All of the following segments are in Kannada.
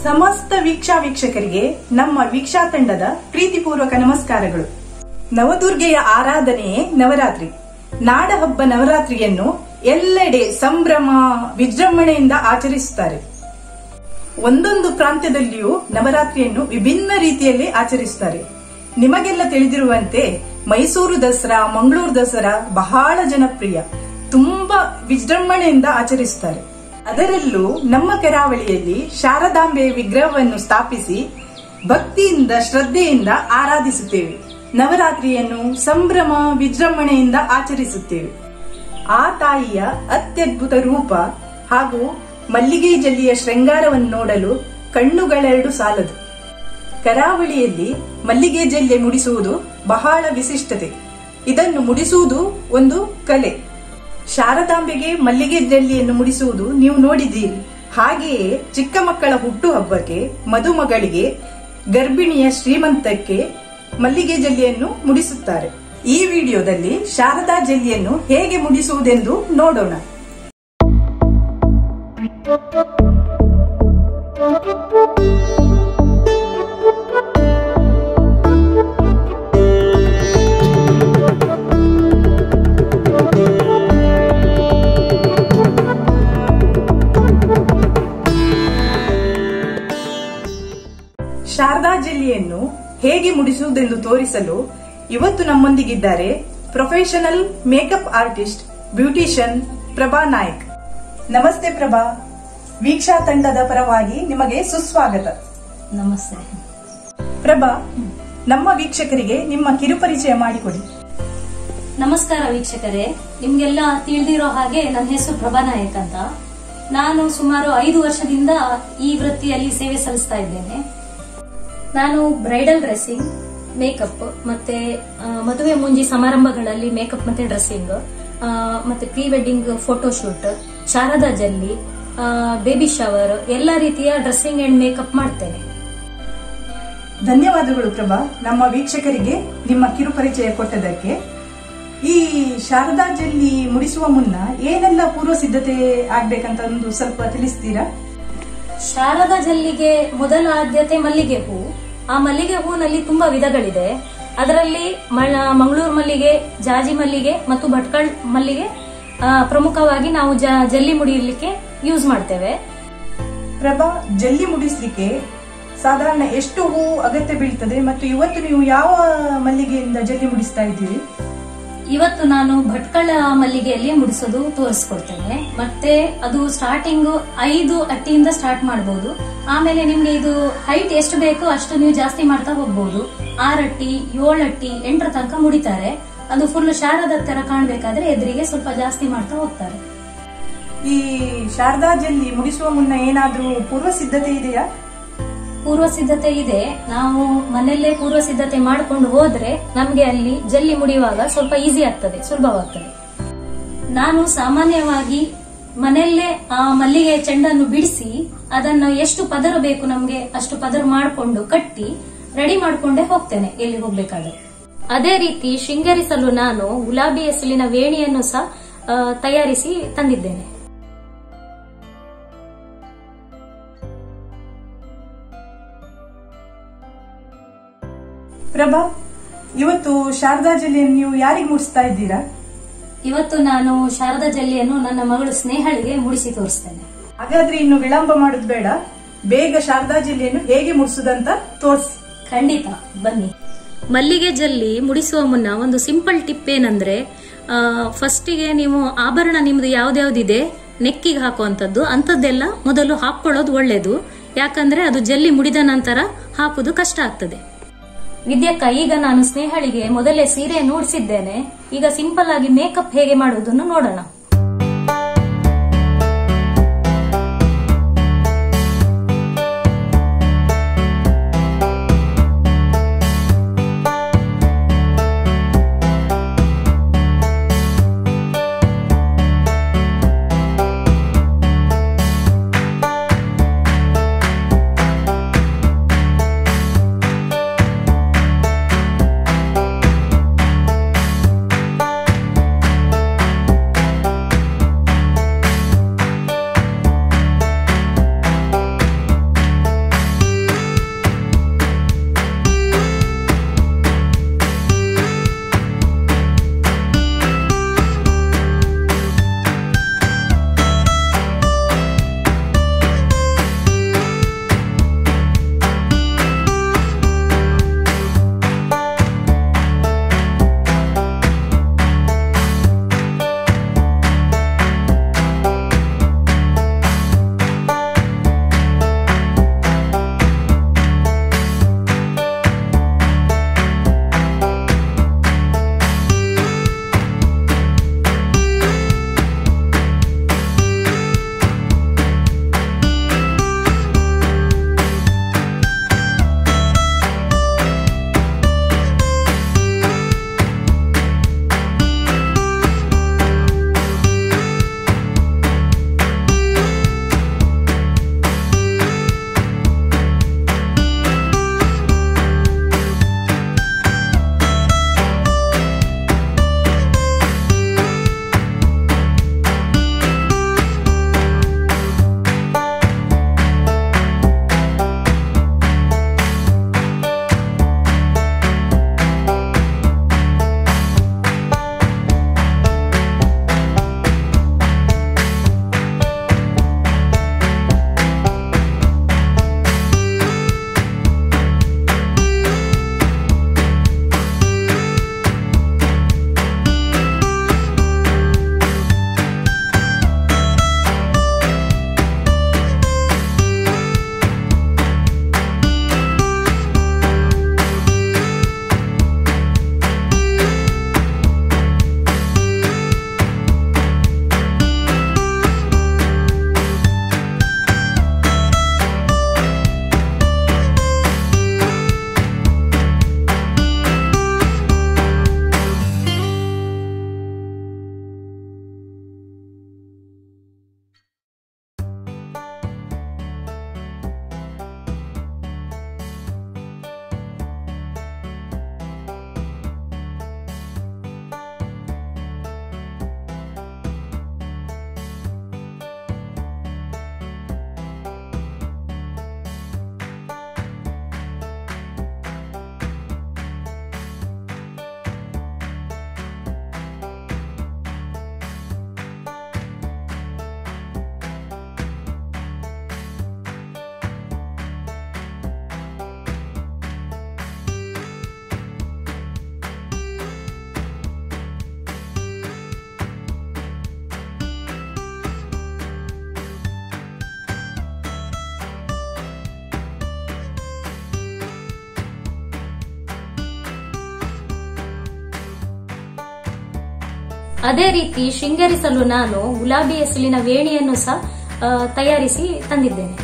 ಸಮಸ್ತ ವೀಕ್ಷಕರಿಗೆ ನಮ್ಮ ವೀಕ್ಷಾ ತಂಡದ ಪ್ರೀತಿಪೂರ್ವಕ ನಮಸ್ಕಾರಗಳು. ನವದುರ್ಗೆಯ ಆರಾಧನೆಯೇ ನವರಾತ್ರಿ. ನಾಡ ಹಬ್ಬ ನವರಾತ್ರಿಯನ್ನು ಎಲ್ಲೆಡೆ ಸಂಭ್ರಮ ವಿಜೃಂಭಣೆಯಿಂದ ಆಚರಿಸುತ್ತಾರೆ. ಒಂದೊಂದು ಪ್ರಾಂತ್ಯದಲ್ಲಿಯೂ ನವರಾತ್ರಿಯನ್ನು ವಿಭಿನ್ನ ರೀತಿಯಲ್ಲಿ ಆಚರಿಸುತ್ತಾರೆ. ನಿಮಗೆಲ್ಲ ತಿಳಿದಿರುವಂತೆ ಮೈಸೂರು ದಸರಾ, ಮಂಗಳೂರು ದಸರಾ ಬಹಳ ಜನಪ್ರಿಯ, ತುಂಬಾ ವಿಜೃಂಭಣೆಯಿಂದ ಆಚರಿಸುತ್ತಾರೆ. ಅದರಲ್ಲೂ ನಮ್ಮ ಕರಾವಳಿಯಲ್ಲಿ ಶಾರದಾಂಬೆಯ ವಿಗ್ರಹವನ್ನು ಸ್ಥಾಪಿಸಿ ಭಕ್ತಿಯಿಂದ ಶ್ರದ್ಧೆಯಿಂದ ಆರಾಧಿಸುತ್ತೇವೆ. ನವರಾತ್ರಿಯನ್ನು ಸಂಭ್ರಮ ವಿಜೃಂಭಣೆಯಿಂದ ಆಚರಿಸುತ್ತೇವೆ. ಆ ತಾಯಿಯ ಅತ್ಯದ್ಭುತ ರೂಪ ಹಾಗೂ ಮಲ್ಲಿಗೆ ಜಲ್ಲಿಯ ಶೃಂಗಾರವನ್ನು ನೋಡಲು ಕಣ್ಣುಗಳೆರಡು ಸಾಲದು. ಕರಾವಳಿಯಲ್ಲಿ ಮಲ್ಲಿಗೆ ಜಲ್ಲೆ ಮುಡಿಸುವುದು ಬಹಳ ವಿಶಿಷ್ಟತೆ. ಇದನ್ನು ಮುಡಿಸುವುದು ಒಂದು ಕಲೆ. ಶಾರದಾಂಬೆಗೆ ಮಲ್ಲಿಗೆ ಜಲ್ಲಿಯನ್ನು ಮುಡಿಸುವುದು ನೀವು ನೋಡಿದ್ದೀರಿ. ಹಾಗೆಯೇ ಚಿಕ್ಕ ಮಕ್ಕಳ ಹುಟ್ಟು ಹಬ್ಬಕ್ಕೆ, ಮದುಮಗಳಿಗೆ, ಗರ್ಭಿಣಿಯ ಶ್ರೀಮಂತಕ್ಕೆ ಮಲ್ಲಿಗೆ ಜಲ್ಲಿಯನ್ನು ಮುಡಿಸುತ್ತಾರೆ. ಈ ವಿಡಿಯೋದಲ್ಲಿ ಶಾರದಾ ಜಲ್ಲಿಯನ್ನು ಹೇಗೆ ಮುಡಿಸುವುದೆಂದು ನೋಡೋಣ. ಶಾರದಾ ಜಲ್ಲಿಯನ್ನು ಹೇಗೆ ಮುಡಿಸುವುದೆಂದು ತೋರಿಸಲು ಇವತ್ತು ನಮ್ಮೊಂದಿಗಿದ್ದಾರೆ professional makeup artist beautician Prabha Nayak. ನಮಸ್ತೆ ಪ್ರಭಾ. ವೀಕ್ಷಾ ತಂಡದ ಪರವಾಗಿ ನಿಮಗೆ ಸುಸ್ವಾಗತ. ನಮಸ್ತೆ ಪ್ರಭಾ, ನಮ್ಮ ವೀಕ್ಷಕರಿಗೆ ನಿಮ್ಮ ಕಿರುಪರಿಚಯ ಮಾಡಿಕೊಡಿ. ನಮಸ್ಕಾರ ವೀಕ್ಷಕರೇ, ನಿಮ್ಗೆಲ್ಲ ತಿಳಿದಿರೋ ಹಾಗೆ ನನ್ನ ಹೆಸರು ಪ್ರಭಾ ನಾಯಕ್ ಅಂತ. ನಾನು ಸುಮಾರು 5 ವರ್ಷದಿಂದ ಈ ವೃತ್ತಿಯಲ್ಲಿ ಸೇವೆ ಸಲ್ಲಿಸ್ತಾ ಇದ್ದೇನೆ. ನಾನು ಬ್ರೈಡಲ್ ಡ್ರೆಸ್ಸಿಂಗ್, ಮೇಕಪ್ ಮತ್ತೆ ಮದುವೆ ಮುಂಜಿ ಸಮಾರಂಭಗಳಲ್ಲಿ ಮೇಕಪ್ ಮತ್ತೆ ಡ್ರೆಸ್ಸಿಂಗ್, ಮತ್ತೆ ಪ್ರೀ ವೆಡ್ಡಿಂಗ್ ಫೋಟೋಶೂಟ್, ಶಾರದಾ ಜಲ್ಲಿ, ಬೇಬಿ ಶವರ್ ಎಲ್ಲ ರೀತಿಯ ಡ್ರೆಸ್ಸಿಂಗ್ ಅಂಡ್ ಮೇಕಪ್ ಮಾಡ್ತೇನೆ. ಧನ್ಯವಾದಗಳು ಪ್ರಭಾ, ನಮ್ಮ ವೀಕ್ಷಕರಿಗೆ ನಿಮ್ಮ ಕಿರುಪರಿಚಯ ಕೊಟ್ಟದಕ್ಕೆ. ಈ ಶಾರದಾ ಜಲ್ಲಿ ಮುಡಿಸುವ ಮುನ್ನ ಏನೆಲ್ಲ ಪೂರ್ವ ಸಿದ್ಧತೆ ಆಗ್ಬೇಕಂತ ಒಂದು ಸ್ವಲ್ಪ ತಿಳಿಸ್ತೀರಾ? ಶಾರದಾ ಜಲ್ಲಿಗೆ ಮೊದಲ ಆದ್ಯತೆ ಮಲ್ಲಿಗೆ ಹೂ. ಆ ಮಲ್ಲಿಗೆ ಹೂವಿನಲ್ಲಿ ತುಂಬಾ ವಿಧಗಳಿದೆ. ಅದರಲ್ಲಿ ಮಂಗಳೂರು ಮಲ್ಲಿಗೆ, ಜಾಜಿ ಮಲ್ಲಿಗೆ ಮತ್ತು ಭಟ್ಕಳ ಮಲ್ಲಿಗೆ ಪ್ರಮುಖವಾಗಿ ನಾವು ಜಲ್ಲಿ ಮುಡಿಯಲಿಕ್ಕೆ ಯೂಸ್ ಮಾಡ್ತೇವೆ. ಪ್ರಭಾ, ಜಲ್ಲಿ ಮುಡಿಸ್ಲಿಕ್ಕೆ ಸಾಧಾರಣ ಎಷ್ಟು ಹೂ ಅಗತ್ಯ ಬೀಳ್ತದೆ ಮತ್ತು ಇವತ್ತು ನೀವು ಯಾವ ಮಲ್ಲಿಗೆಯಿಂದ ಜಲ್ಲಿ ಮುಡಿಸ್ತಾ ಇದ್ದೀರಿ? ಇವತ್ತು ನಾನು ಭಟ್ಕಳ ಮಲ್ಲಿಗೆಯಲ್ಲಿ ಮುಡಿಸೋದು ತೋರಿಸ್ಕೊಡ್ತೇನೆ. ಮತ್ತೆ ಅದು ಸ್ಟಾರ್ಟಿಂಗ್ 5 ಅಟ್ಟಿಯಿಂದ ಸ್ಟಾರ್ಟ್ ಮಾಡಬಹುದು. ಆಮೇಲೆ ನಿಮ್ಗೆ ಇದು ಹೈಟ್ ಎಷ್ಟು ಬೇಕೋ ಅಷ್ಟು ನೀವು ಜಾಸ್ತಿ ಮಾಡ್ತಾ ಹೋಗ್ಬಹುದು. 6 ಅಟ್ಟಿ, 7 ಅಟ್ಟಿ, 8 ತನಕ ಮುಡಿತಾರೆ. ಅದು ಫುಲ್ ಶಾರದಾ ತರ ಕಾಣ್ಬೇಕಾದ್ರೆ ಎದುರಿಗೆ ಸ್ವಲ್ಪ ಜಾಸ್ತಿ ಮಾಡ್ತಾ ಹೋಗ್ತಾರೆ. ಈ ಶಾರದಾ ಜಲ್ಲಿ ಮುಡಿಸುವ ಮುನ್ನ ಏನಾದ್ರೂ ಪೂರ್ವ ಸಿದ್ಧತೆ ಇದೆಯಾ? ಪೂರ್ವ ಸಿದ್ಧತೆ ಇದೆ. ನಾವು ಮನೆಯಲ್ಲೇ ಪೂರ್ವ ಸಿದ್ಧತೆ ಮಾಡ್ಕೊಂಡು ಹೋದ್ರೆ ನಮ್ಗೆ ಅಲ್ಲಿ ಜಲ್ಲಿ ಮುಡಿಯುವಾಗ ಸ್ವಲ್ಪ ಈಸಿ ಆಗ್ತದೆ, ಸುಲಭವಾಗ್ತದೆ. ನಾನು ಸಾಮಾನ್ಯವಾಗಿ ಮನೆಯಲ್ಲೇ ಆ ಮಲ್ಲಿಗೆ ಚೆಂಡನ್ನು ಬಿಡಿಸಿ ಅದನ್ನು ಎಷ್ಟು ಪದರ ಬೇಕು ನಮ್ಗೆ ಅಷ್ಟು ಪದರ ಮಾಡಿಕೊಂಡು ಕಟ್ಟಿ ರೆಡಿ ಮಾಡ್ಕೊಂಡೇ ಹೋಗ್ತೇನೆ ಎಲ್ಲಿ ಹೋಗ್ಬೇಕಾದ್ರೆ. ಅದೇ ರೀತಿ ಶೃಂಗರಿಸಲು ನಾನು ಗುಲಾಬಿ ಎಸಳಿನ ವೇಣಿಯನ್ನು ಸಹ ತಯಾರಿಸಿ ತಂದಿದ್ದೇನೆ. ಪ್ರಭಾ, ಇವತ್ತು ಶಾರದಾ ಜಲ್ಲಿಯನ್ನು ನೀವು ಯಾರಿಗೆ ಮುಡಿಸ್ತಾ ಇದ್ದೀರಾ? ಇವತ್ತು ನಾನು ಶಾರದಾ ಜಲ್ಲಿಯನ್ನು ನನ್ನ ಮಗಳು ಸ್ನೇಹಳಿಗೆ ಮುಡಿಸಿ ತೋರಿಸ್ತೇನೆ. ಹಾಗಾದ್ರೆ ಇನ್ನು ವಿಳಂಬ ಮಾಡೋದು ಬೇಡ, ಬೇಗ ಶಾರದಾ ಜಲ್ಲಿಯನ್ನು ಹೇಗೆ ಮುಡಿಸುದಂತ ತೋರಿಸಿ. ಖಂಡಿತ ಬನ್ನಿ. ಮಲ್ಲಿಗೆ ಜಲ್ಲಿ ಮುಡಿಸುವ ಮುನ್ನ ಒಂದು ಸಿಂಪಲ್ ಟಿಪ್ ಏನಂದ್ರೆ, ಫಸ್ಟಿಗೆ ನೀವು ಆಭರಣ ನಿಮ್ದು ಯಾವ್ದ್ಯಾವ್ದಿದೆ ನೆಕ್ಕಿಗೆ ಹಾಕುವಂತದ್ದು ಅಂತದ್ದೆಲ್ಲ ಮೊದಲು ಹಾಕೊಳ್ಳೋದು ಒಳ್ಳೇದು. ಯಾಕಂದ್ರೆ ಅದು ಜಲ್ಲಿ ಮುಡಿದ ನಂತರ ಹಾಕುದು ಕಷ್ಟ ಆಗ್ತದೆ. ವಿದ್ಯಕ್ಕ, ಈಗ ನಾನು ಸ್ನೇಹಳಿಗೆ ಮೊದಲೇ ಸೀರೆ ನೋಡಿಸಿದ್ದೇನೆ. ಈಗ ಸಿಂಪಲ್ ಆಗಿ ಮೇಕಪ್ ಹೇಗೆ ಮಾಡುವುದನ್ನು ನೋಡೋಣ. ಅದೇ ರೀತಿ ಶೃಂಗರಿಸಲು ನಾನು ಗುಲಾಬಿ ಎಸಳಿನ ವೇಣಿಯನ್ನು ಸಹ ತಯಾರಿಸಿ ತಂದಿದ್ದೇನೆ.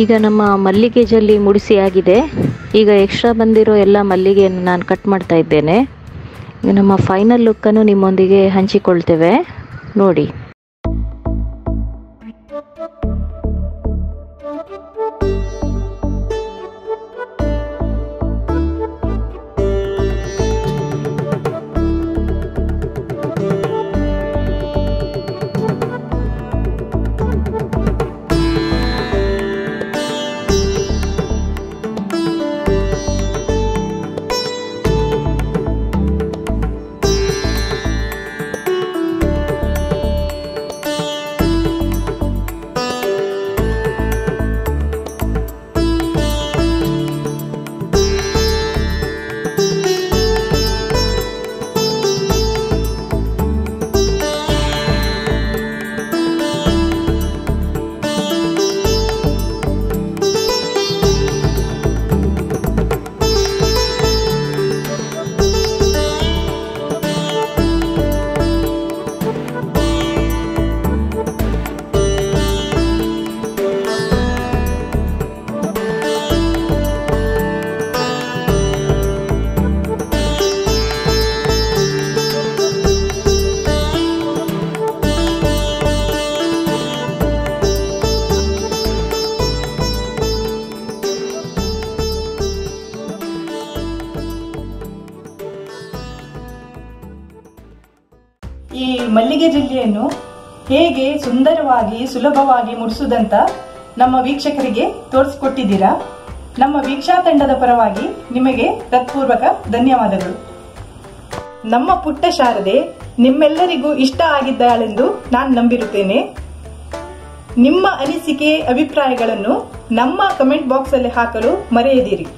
ಈಗ ನಮ್ಮ ಮಲ್ಲಿಗೆ ಜಲ್ಲಿ ಮುಡಿಸಿ ಆಗಿದೆ. ಈಗ ಎಕ್ಸ್ಟ್ರಾ ಬಂದಿರೋ ಎಲ್ಲ ಮಲ್ಲಿಗೆಯನ್ನು ನಾನು ಕಟ್ ಮಾಡ್ತಾ ಇದ್ದೇನೆ. ಈಗ ನಮ್ಮ ಫೈನಲ್ ಲುಕ್ಕನ್ನು ನಿಮ್ಮೊಂದಿಗೆ ಹಂಚಿಕೊಳ್ತೇವೆ ನೋಡಿ. ಈ ಮಲ್ಲಿಗೆ ಜಲ್ಲಿಯನ್ನು ಹೇಗೆ ಸುಂದರವಾಗಿ ಸುಲಭವಾಗಿ ಮುಡಿಸುವುದಂತ ನಮ್ಮ ವೀಕ್ಷಕರಿಗೆ ತೋರಿಸಿಕೊಟ್ಟಿದ್ದೀರಾ. ನಮ್ಮ ವೀಕ್ಷಾ ತಂಡದ ಪರವಾಗಿ ನಿಮಗೆ ಹೃತ್ಪೂರ್ವಕ ಧನ್ಯವಾದಗಳು. ನಮ್ಮ ಪುಟ್ಟ ಶಾರದೆ ನಿಮ್ಮೆಲ್ಲರಿಗೂ ಇಷ್ಟ ಆಗಿದ್ದಾಳೆಂದು ನಾನು ನಂಬಿರುತ್ತೇನೆ. ನಿಮ್ಮ ಅನಿಸಿಕೆ ಅಭಿಪ್ರಾಯಗಳನ್ನು ನಮ್ಮ ಕಮೆಂಟ್ ಬಾಕ್ಸ್ ಅಲ್ಲಿ ಹಾಕಲು ಮರೆಯದಿರಿ.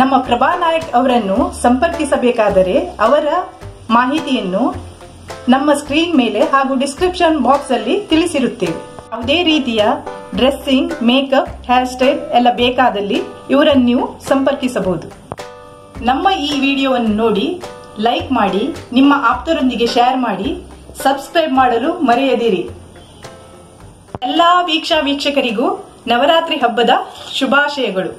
ನಮ್ಮ ಪ್ರಭಾ ನಾಯಕ್ ಅವರನ್ನು ಸಂಪರ್ಕಿಸಬೇಕಾದರೆ ಅವರ ಮಾಹಿತಿಯನ್ನು ನಮ್ಮ ಸ್ಕ್ರೀನ್ ಮೇಲೆ ಹಾಗೂ ಡಿಸ್ಕ್ರಿಪ್ಷನ್ ಬಾಕ್ಸ್ ಅಲ್ಲಿ ತಿಳಿಸಿರುತ್ತೇವೆ. ಯಾವುದೇ ರೀತಿಯ ಡ್ರೆಸ್ಸಿಂಗ್, ಮೇಕಪ್, ಹೇರ್ ಸ್ಟೈಲ್ ಎಲ್ಲ ಬೇಕಾದಲ್ಲಿ ಇವರನ್ನು ನೀವು ಸಂಪರ್ಕಿಸಬಹುದು. ನಮ್ಮ ಈ ವಿಡಿಯೋವನ್ನು ನೋಡಿ ಲೈಕ್ ಮಾಡಿ, ನಿಮ್ಮ ಆಪ್ತರೊಂದಿಗೆ ಶೇರ್ ಮಾಡಿ, ಸಬ್ಸ್ಕ್ರೈಬ್ ಮಾಡಲು ಮರೆಯದಿರಿ. ಎಲ್ಲಾ ವೀಕ್ಷಕರಿಗೂ ನವರಾತ್ರಿ ಹಬ್ಬದ ಶುಭಾಶಯಗಳು.